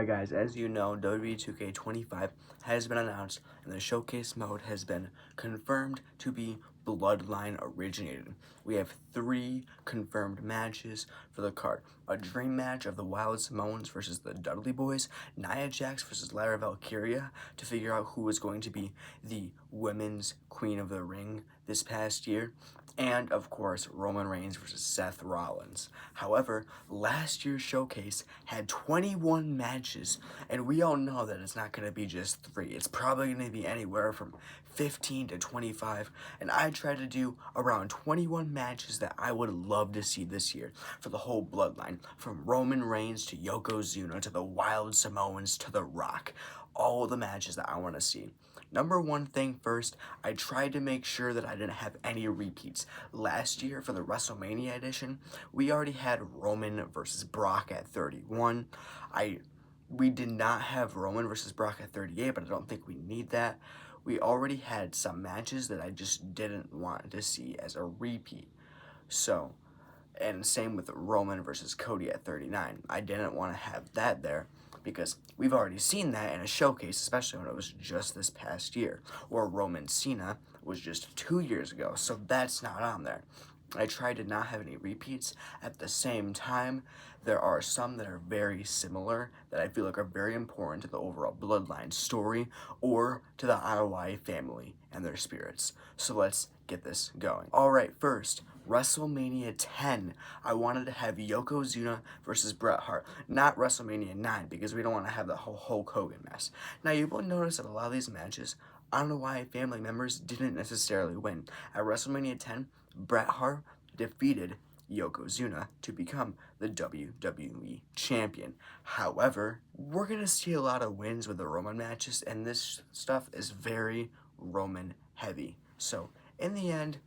Alright guys, as you know, WWE2K25 has been announced and the showcase mode has been confirmed to be Bloodline originated. We have 3 confirmed matches for the card. A dream match of the Wild Samoans versus the Dudley Boys, Nia Jax versus Lara Valkyria to figure out who is going to be the women's Queen of the Ring this past year, and of course Roman Reigns versus Seth Rollins. However, last year's showcase had 21 matches, and we all know that it's not going to be just 3. It's probably going to be anywhere from 15 to 25, and I tried to do around 21 matches that I would love to see this year for the whole bloodline, from Roman Reigns to Yokozuna to the Wild Samoans to The Rock. All the matches that I want to see. Number one thing first, I tried to make sure that I didn't have any repeats. Last year for the WrestleMania edition, we already had Roman versus Brock at 31. We did not have Roman versus Brock at 38, but I don't think we need that. We already had some matches that I just didn't want to see as a repeat. So, and same with Roman versus Cody at 39. I didn't want to have that there, because we've already seen that in a showcase, especially when it was just this past year. Or Roman Cena was just 2 years ago, so that's not on there. I tried to not have any repeats. At the same time, there are some that are very similar that I feel like are very important to the overall bloodline story or to the Anoa'i family and their spirits. So let's get this going. Alright, first, WrestleMania 10, I wanted to have Yokozuna versus Bret Hart, not WrestleMania 9, because we don't want to have the whole Hulk Hogan mess. Now, you will notice that a lot of these matches, I don't know why family members didn't necessarily win. At WrestleMania 10, Bret Hart defeated Yokozuna to become the WWE champion. However, we're going to see a lot of wins with the Roman matches, and this stuff is very Roman heavy. So, in the end,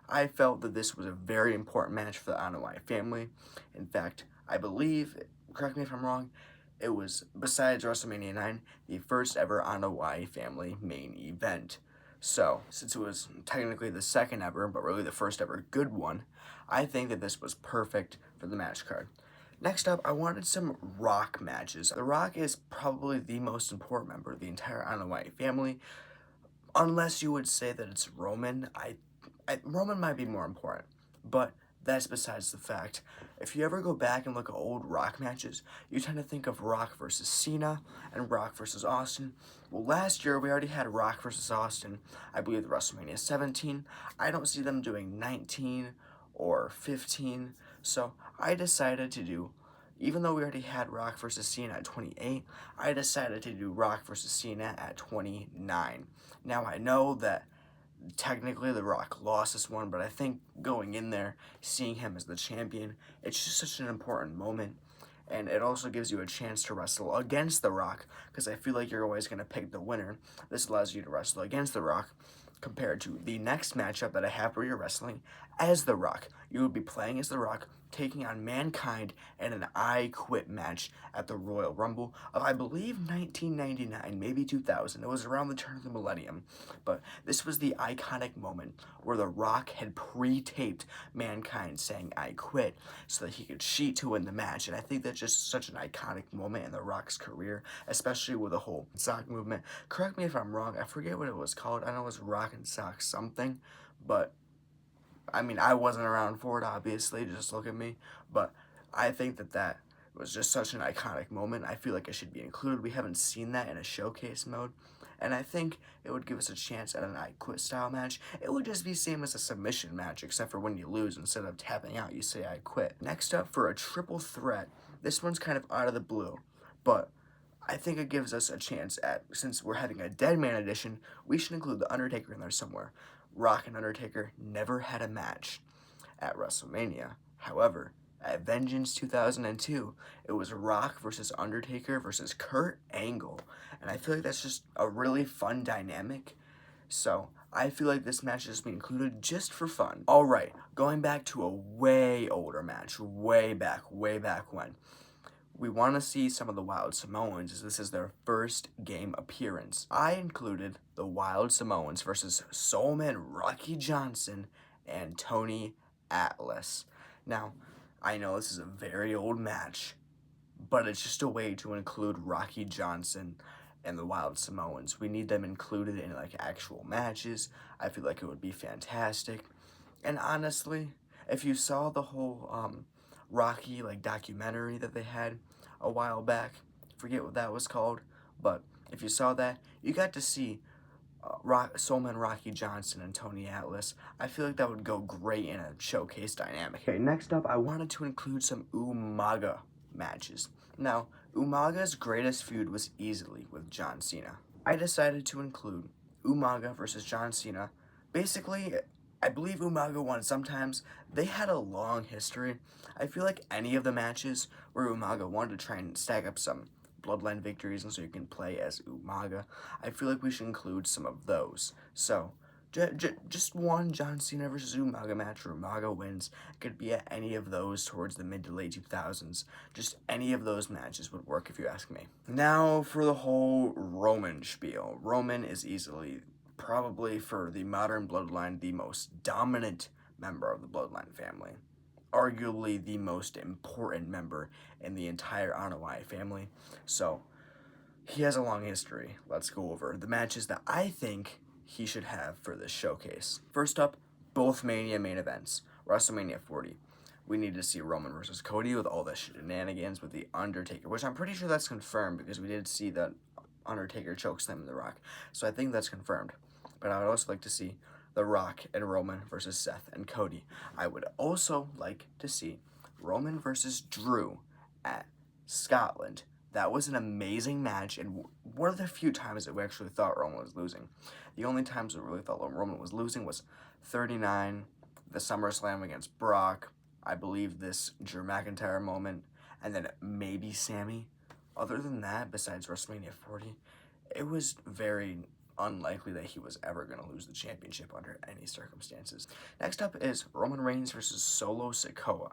I felt that this was a very important match for the Anoa'i family. In fact, I believe, correct me if I'm wrong, it was, besides WrestleMania 9, the first ever Anoa'i family main event. So, since it was technically the second ever, but really the first ever good one, I think that this was perfect for the match card. Next up, I wanted some Rock matches. The Rock is probably the most important member of the entire Anoa'i family, unless you would say that it's Roman. Roman might be more important, but that's besides the fact. If you ever go back and look at old Rock matches, you tend to think of Rock versus Cena and Rock versus Austin. Well, last year we already had Rock versus Austin, I believe WrestleMania 17. I don't see them doing 19 or 15, so I decided to do, even though we already had Rock versus Cena at 28, I decided to do Rock versus Cena at 29. Now, I know that technically The Rock lost this one, but I think going in there, seeing him as the champion, it's just such an important moment. And it also gives you a chance to wrestle against The Rock, because I feel like you're always going to pick the winner. This allows you to wrestle against The Rock, compared to the next matchup that I have where you're wrestling as The Rock. You would be playing as The Rock, taking on Mankind in an I Quit match at the Royal Rumble of, I believe, 1999, maybe 2000. It was around the turn of the millennium. But this was the iconic moment where The Rock had pre-taped Mankind saying I quit so that he could cheat to win the match. And I think that's just such an iconic moment in The Rock's career, especially with the whole sock movement. Correct me if I'm wrong, I forget what it was called. I know it was Rock and Sock something, but I mean, I wasn't around for it, obviously, just look at me, but I think that that was just such an iconic moment. I feel like it should be included. We haven't seen that in a showcase mode, and I think it would give us a chance at an I Quit style match. It would just be same as a submission match, except for when you lose, instead of tapping out, you say I quit. Next up, for a triple threat, this one's kind of out of the blue, but I think it gives us a chance at, since we're having a Dead Man edition, we should include The Undertaker in there somewhere. Rock and Undertaker never had a match at WrestleMania. However, at Vengeance 2002, it was Rock versus Undertaker versus Kurt Angle. And I feel like that's just a really fun dynamic. So, I feel like this match should be included just for fun. Alright, going back to a way older match, way back when. We want to see some of the Wild Samoans, as this is their first game appearance. I included the Wild Samoans versus Soulman Rocky Johnson and Tony Atlas. Now, I know this is a very old match, but it's just a way to include Rocky Johnson and the Wild Samoans. We need them included in like actual matches. I feel like it would be fantastic. And honestly, if you saw the whole Rocky like documentary that they had a while back, forget what that was called, but if you saw that, you got to see Soulman Rocky Johnson and Tony Atlas. I feel like that would go great in a showcase dynamic. Okay, next up, I wanted to include some Umaga matches. Now, Umaga's greatest feud was easily with John Cena. I decided to include Umaga versus John Cena. Basically, I believe Umaga won sometimes. They had a long history. I feel like any of the matches where Umaga wanted to try and stack up some Bloodline victories and so you can play as Umaga, I feel like we should include some of those. So, just one John Cena versus Umaga match where Umaga wins. It could be at any of those towards the mid to late 2000s. Just any of those matches would work if you ask me. Now for the whole Roman spiel. Roman is easily, probably for the modern Bloodline, the most dominant member of the Bloodline family. Arguably the most important member in the entire Anoa'i family. So, he has a long history. Let's go over the matches that I think he should have for this showcase. First up, both Mania main events. WrestleMania 40. We need to see Roman versus Cody with all the shenanigans with The Undertaker, which I'm pretty sure that's confirmed because we did see that Undertaker chokeslam in The Rock. So I think that's confirmed. But I would also like to see The Rock and Roman versus Seth and Cody. I would also like to see Roman versus Drew at Scotland. That was an amazing match, and one of the few times that we actually thought Roman was losing. The only times we really thought Roman was losing was 39, the SummerSlam against Brock, I believe this Drew McIntyre moment, and then maybe Sammy. Other than that, besides WrestleMania 40, it was very unlikely that he was ever going to lose the championship under any circumstances. Next up is Roman Reigns versus Solo Sikoa.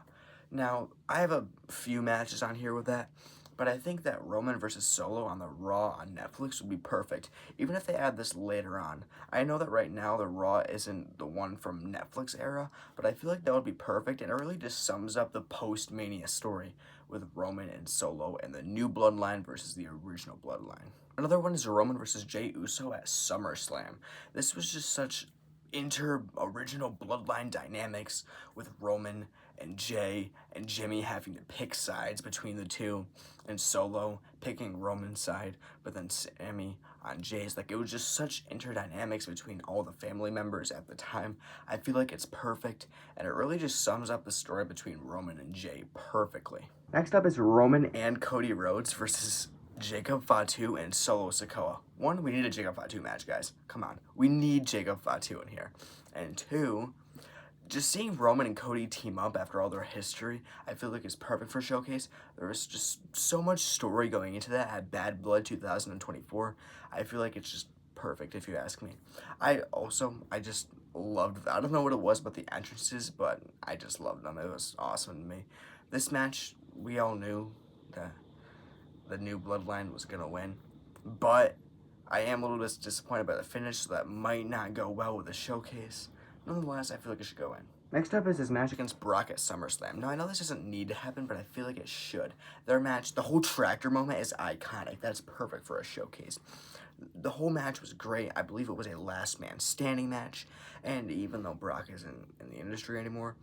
Now, I have a few matches on here with that, but I think that Roman versus Solo on the Raw on Netflix would be perfect, even if they add this later on. I know that right now the Raw isn't the one from Netflix era, but I feel like that would be perfect, and it really just sums up the post-Mania story with Roman and Solo and the new Bloodline versus the original Bloodline. Another one is Roman versus Jey Uso at SummerSlam. This was just such original Bloodline dynamics with Roman and Jey and Jimmy having to pick sides between the two, and Solo picking Roman's side, but then Sammy on Jey's. Like, it was just such interdynamics between all the family members at the time. I feel like it's perfect, and it really just sums up the story between Roman and Jey perfectly. Next up is Roman and Cody Rhodes versus Jacob Fatu and Solo Sikoa. One, we need a Jacob Fatu match, guys. Come on. We need Jacob Fatu in here. And two, just seeing Roman and Cody team up after all their history, I feel like it's perfect for Showcase. There was just so much story going into that at Bad Blood 2024. I feel like it's just perfect, if you ask me. I just loved that. I don't know what it was about the entrances, but I just loved them. It was awesome to me. This match, we all knew that the new Bloodline was going to win, but I am a little bit disappointed by the finish, so that might not go well with the Showcase. Nonetheless, I feel like it should go in. Next up is his match against Brock at SummerSlam. Now, I know this doesn't need to happen, but I feel like it should. Their match, the whole tractor moment is iconic. That's perfect for a Showcase. The whole match was great. I believe it was a last man standing match, and even though Brock isn't in the industry anymore,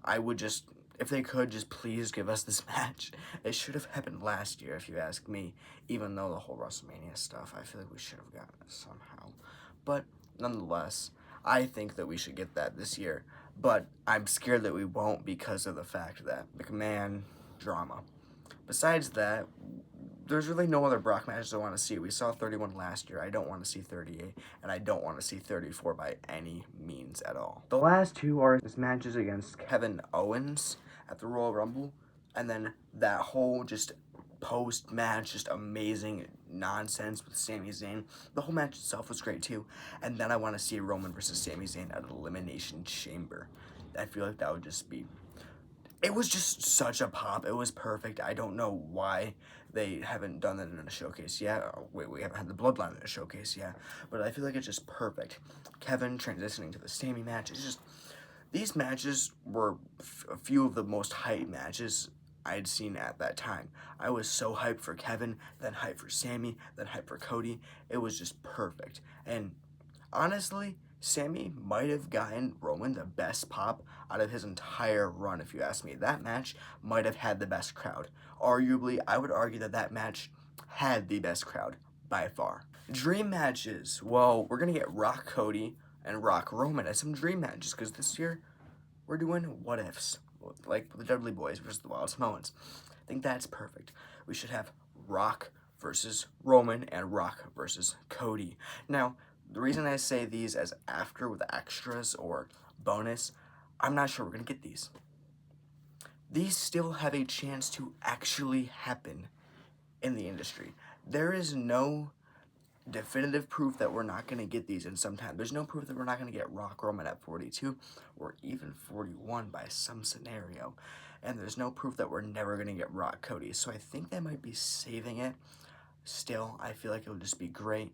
I would just, if they could, just please give us this match. It should have happened last year, if you ask me, even though the whole WrestleMania stuff, I feel like we should have gotten it somehow. But nonetheless, I think that we should get that this year, but I'm scared that we won't because of the fact that McMahon drama. Besides that, there's really no other Brock matches I want to see. We saw 31 last year. I don't want to see 38, and I don't want to see 34 by any means at all. The last two are his matches against Kevin Owens at the Royal Rumble, and then that whole just post-match, just amazing nonsense with Sami Zayn. The whole match itself was great too, and then I want to see Roman versus Sami Zayn at Elimination Chamber. I feel like that would just be... It was just such a pop. It was perfect. I don't know why they haven't done that in a Showcase yet. We haven't had the Bloodline in a Showcase yet, but I feel like it's just perfect. Kevin transitioning to the Sami match. It's just... These matches were a few of the most hyped matches I'd seen at that time. I was so hyped for Kevin, then hyped for Sammy, then hyped for Cody. It was just perfect. And honestly, Sammy might have gotten Roman the best pop out of his entire run, if you ask me. That match might have had the best crowd. Arguably, I would argue that that match had the best crowd by far. Dream matches. Well, we're going to get Rock Cody and Rock Roman as some dream matches because this year we're doing what ifs, like the Dudley Boys versus the Wild Samoans. I think that's perfect. We should have Rock versus Roman and Rock versus Cody. Now, the reason I say these as after with extras or bonus, I'm not sure we're going to get these. These still have a chance to actually happen in the industry. There is no definitive proof that we're not going to get these in some time. There's no proof that we're not going to get Rock Roman at 42 or even 41 by some scenario. And there's no proof that we're never going to get Rock Cody. So I think they might be saving it. Still, I feel like it would just be great.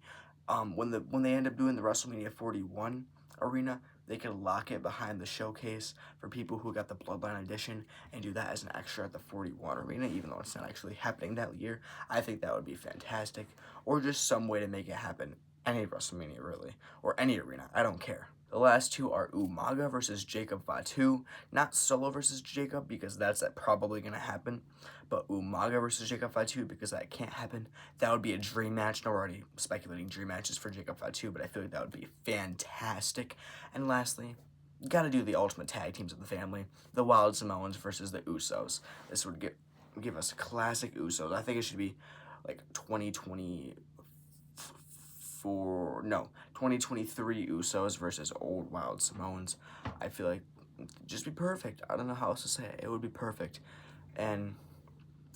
When they end up doing the WrestleMania 41 arena, they could lock it behind the showcase for people who got the Bloodline edition and do that as an extra at the 41 arena, even though it's not actually happening that year. I think that would be fantastic. Or just some way to make it happen. Any WrestleMania, really. Or any arena. I don't care. The last two are Umaga versus Jacob Fatu. Not Solo versus Jacob, because that's probably going to happen. But Umaga versus Jacob Fatu, because that can't happen. That would be a dream match. No, we're already speculating dream matches for Jacob Fatu, but I feel like that would be fantastic. And lastly, gotta do the ultimate tag teams of the family. The Wild Samoans versus the Usos. This would give us classic Usos. I think it should be like 2023 Usos versus old Wild Samoans. I feel like it'd just be perfect. I don't know how else to say it. It would be perfect. And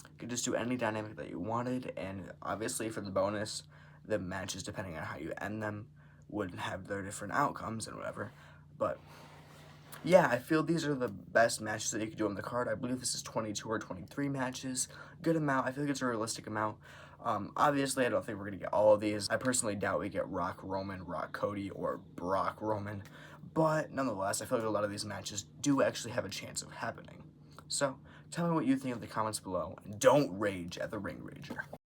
you could just do any dynamic that you wanted. And obviously for the bonus, the matches, depending on how you end them, would have their different outcomes and whatever. But yeah, I feel these are the best matches that you could do on the card. I believe this is 22 or 23 matches. Good amount. I feel like it's a realistic amount. Obviously, I don't think we're going to get all of these. I personally doubt we get Rock Roman, Rock Cody, or Brock Roman. But nonetheless, I feel like a lot of these matches do actually have a chance of happening. So, tell me what you think in the comments below. And don't rage at the Ring Rager.